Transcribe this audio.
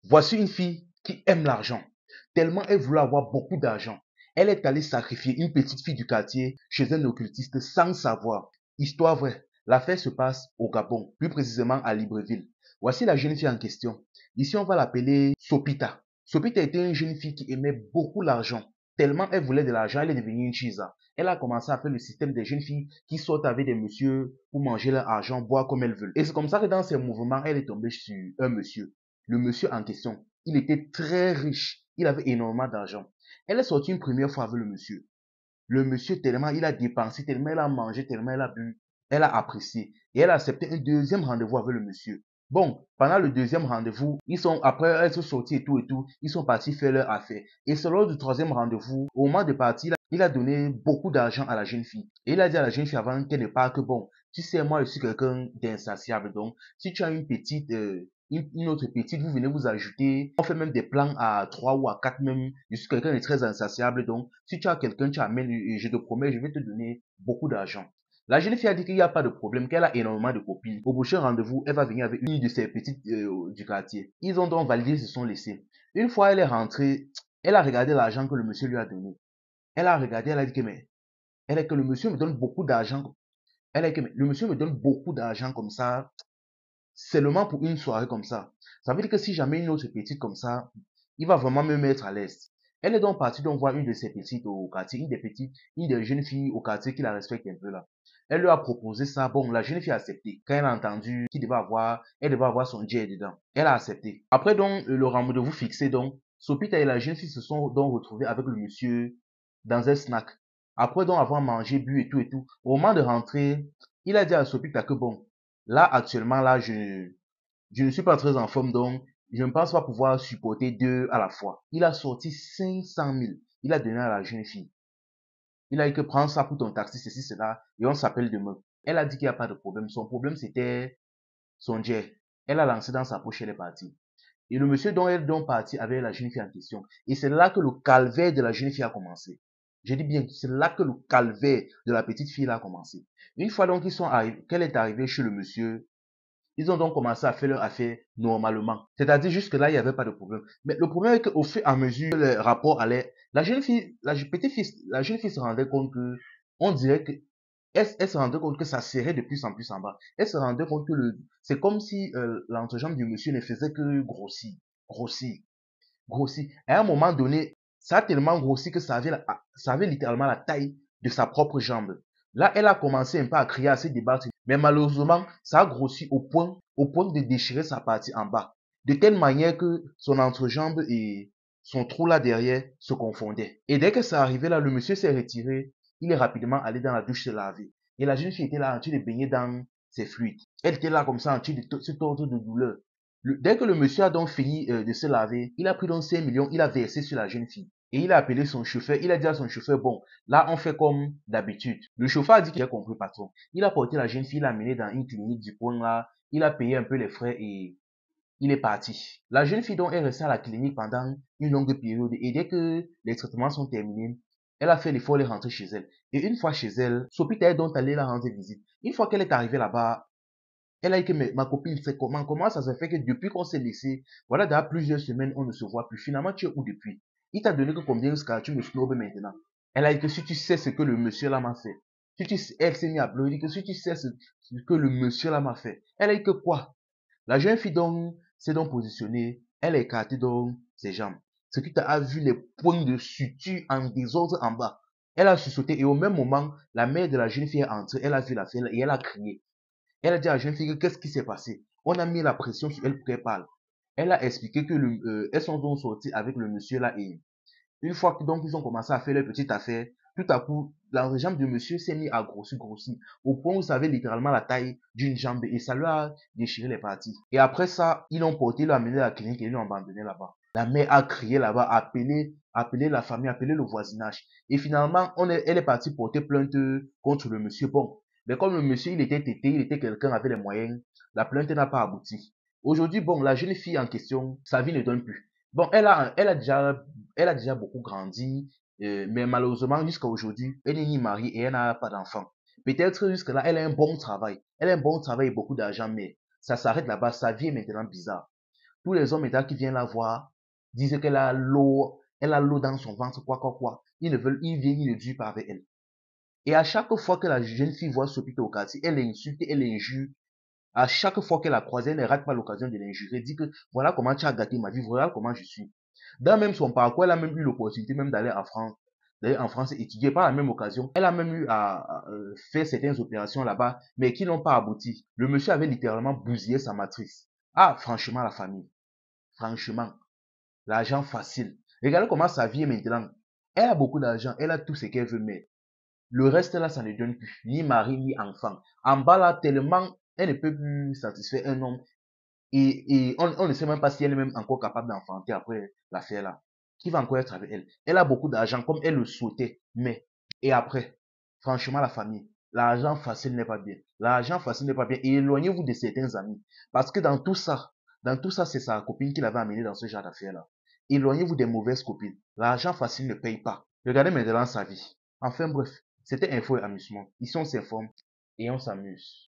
Voici une fille qui aime l'argent. Tellement elle voulait avoir beaucoup d'argent. Elle est allée sacrifier une petite fille du quartier chez un occultiste sans savoir. Histoire vraie. L'affaire se passe au Gabon, plus précisément à Libreville. Voici la jeune fille en question. Ici, on va l'appeler Sopita. Sopita était une jeune fille qui aimait beaucoup l'argent. Tellement elle voulait de l'argent, elle est devenue une chisa. Elle a commencé à faire le système des jeunes filles qui sortent avec des messieurs pour manger leur argent, boire comme elles veulent. Et c'est comme ça que dans ses mouvements, elle est tombée sur un monsieur. Le monsieur en question, il était très riche. Il avait énormément d'argent. Elle est sortie une première fois avec le monsieur. Le monsieur, tellement il a dépensé, tellement il a mangé, tellement il a bu, elle a apprécié. Et elle a accepté un deuxième rendez-vous avec le monsieur. Bon, pendant le deuxième rendez-vous, après être sortis et tout, ils sont partis faire leur affaire. Et c'est lors du troisième rendez-vous, au moment de partir, il a donné beaucoup d'argent à la jeune fille. Et il a dit à la jeune fille avant qu'elle ne parte que bon, tu sais, moi, je suis quelqu'un d'insatiable. Donc, si tu as une petite, une autre petite, vous venez vous ajouter. On fait même des plans à 3 ou à 4 même. Je suis quelqu'un de très insatiable. Donc, si tu as quelqu'un, tu amènes et je te promets, je vais te donner beaucoup d'argent. La jeune fille a dit qu'il n'y a pas de problème, qu'elle a énormément de copines. Au prochain rendez-vous, elle va venir avec une de ses petites du quartier. Ils ont donc validé, se sont laissés. Une fois elle est rentrée, elle a regardé l'argent que le monsieur lui a donné. Elle a regardé, elle a dit que mais, elle est que le monsieur me donne beaucoup d'argent. Elle est que mais, le monsieur me donne beaucoup d'argent comme ça, seulement pour une soirée comme ça. Ça veut dire que si jamais une autre petite comme ça, il va vraiment me mettre à l'aise. Elle est donc partie donc voir une de ses petites au quartier, une des petites, une des jeunes filles au quartier qui la respecte un peu là. Elle lui a proposé ça. Bon, la jeune fille a accepté. Quand elle a entendu elle devait avoir son jet dedans. Elle a accepté. Après donc, le rendez-vous fixé donc, Sopita et la jeune fille se sont donc retrouvés avec le monsieur dans un snack. Après donc avoir mangé, bu et tout, au moment de rentrer, il a dit à Sopita que bon, là, actuellement, là, je ne suis pas très en forme, donc je ne pense pas pouvoir supporter deux à la fois. Il a sorti 500 000. Il a donné à la jeune fille. Il a dit que prends ça pour ton taxi, ceci, cela, et on s'appelle demain. Elle a dit qu'il n'y a pas de problème. Son problème, c'était son jet. Elle a lancé dans sa poche, elle est partie. Et le monsieur dont elle est parti avec la jeune fille en question. Et c'est là que le calvaire de la jeune fille a commencé. Je dis bien, c'est là que le calvaire de la petite fille a commencé. Une fois donc qu'elle est arrivée chez le monsieur, ils ont donc commencé à faire leur affaire normalement. C'est-à-dire jusque-là, il n'y avait pas de problème. Mais le problème est qu'au fur et à mesure que les rapports allaient, la jeune fille se rendait compte que, on dirait que, elle se rendait compte que ça serrait de plus en plus en bas. Elle se rendait compte que c'est comme si l'entrejambe du monsieur ne faisait que grossir, grossir, grossir. À un moment donné, ça a tellement grossi que ça avait littéralement la taille de sa propre jambe. Là, elle a commencé un peu à crier, à se débattre. Mais malheureusement, ça a grossi au point de déchirer sa partie en bas. De telle manière que son entrejambe et son trou là derrière se confondaient. Et dès que ça arrivait là, le monsieur s'est retiré. Il est rapidement allé dans la douche se laver. Et la jeune fille était là en train de baigner dans ses fluides. Elle était là comme ça en train de se tordre de douleur. Dès que le monsieur a donc fini de se laver, il a pris donc 5 millions, il a versé sur la jeune fille. Et il a appelé son chauffeur, il a dit à son chauffeur, bon, là on fait comme d'habitude. Le chauffeur a dit qu'il a compris, patron. Il a porté la jeune fille, il l'a amenée dans une clinique du coin là, il a payé un peu les frais et il est parti. La jeune fille donc est restée à la clinique pendant une longue période et dès que les traitements sont terminés, elle a fait l'effort de rentrer chez elle. Et une fois chez elle, Sopita est donc allée la rendre visite. Une fois qu'elle est arrivée là-bas, elle a dit que mais ma copine, c'est comment ça se fait que depuis qu'on s'est laissé, voilà, dans plusieurs semaines, on ne se voit plus. Finalement, tu es où depuis? Il t'a donné que combien de tu me snobes maintenant? Elle a dit que si tu sais ce que le monsieur là m'a fait, elle s'est mise à pleurer, elle dit que si tu sais ce que le monsieur là m'a fait, elle a dit que quoi? La jeune fille donc s'est donc positionnée, elle a écarté donc ses jambes. Ce qui t'a vu les points de suture en désordre en bas. Elle a sursauté et au même moment, la mère de la jeune fille est entrée, elle a vu l'affaire et elle a crié. Elle a dit à la jeune fille qu'est-ce qui s'est passé. On a mis la pression sur elle pour qu'elle parle. Elle a expliqué que elles sont donc sorties avec le monsieur là et une fois que donc ils ont commencé à faire leur petite affaire, tout à coup, la jambe du monsieur s'est mis à grossir, grossir, au point où ça avait littéralement la taille d'une jambe et ça lui a déchiré les parties. Et après ça, ils l'ont porté, ils l'ont amené à la clinique et ils l'ont abandonné là-bas. La mère a crié là-bas, appelé la famille, appelé le voisinage. Et finalement, elle est partie porter plainte contre le monsieur. Bon, mais comme le monsieur, il était tété, il était quelqu'un avec les moyens, la plainte n'a pas abouti. Aujourd'hui, bon, la jeune fille en question, sa vie ne donne plus. Bon, elle a déjà beaucoup grandi, mais malheureusement, jusqu'à aujourd'hui, elle n'est ni mariée et elle n'a pas d'enfant. Peut-être jusque-là, elle a un bon travail. Elle a un bon travail et beaucoup d'argent, mais ça s'arrête là-bas. Sa vie est maintenant bizarre. Tous les hommes états qui viennent la voir disent elle a l'eau dans son ventre, quoi. Ils viennent, ils ne durent pas avec elle. Et à chaque fois que la jeune fille voit Sophie au quartier, elle l'insulte, elle l'injure. À chaque fois qu'elle la croise, elle ne rate pas l'occasion de l'injurer. Elle dit que voilà comment tu as gâté ma vie, voilà comment je suis. Dans même son parcours, elle a même eu l'opportunité même d'aller en France. D'aller en France étudier par la même occasion. Elle a même eu à faire certaines opérations là-bas, mais qui n'ont pas abouti. Le monsieur avait littéralement bousillé sa matrice. Ah, franchement, la famille. Franchement, l'argent facile. Regardez comment sa vie est maintenant. Elle a beaucoup d'argent, elle a tout ce qu'elle veut, mais le reste là, ça ne donne plus. Ni mari, ni enfant. En bas là, tellement elle ne peut plus satisfaire un homme. Et on ne sait même pas si elle est même encore capable d'enfanter après l'affaire là. Qui va encore être avec elle? Elle a beaucoup d'argent comme elle le souhaitait. Mais, et après, franchement, la famille, l'argent facile n'est pas bien. L'argent facile n'est pas bien. Et éloignez-vous de certains amis. Parce que dans tout ça, c'est sa copine qui l'avait amené dans ce genre d'affaire là. Éloignez-vous des mauvaises copines. L'argent facile ne paye pas. Regardez maintenant sa vie. Enfin bref, c'était info et amusement. Ici on s'informe et on s'amuse.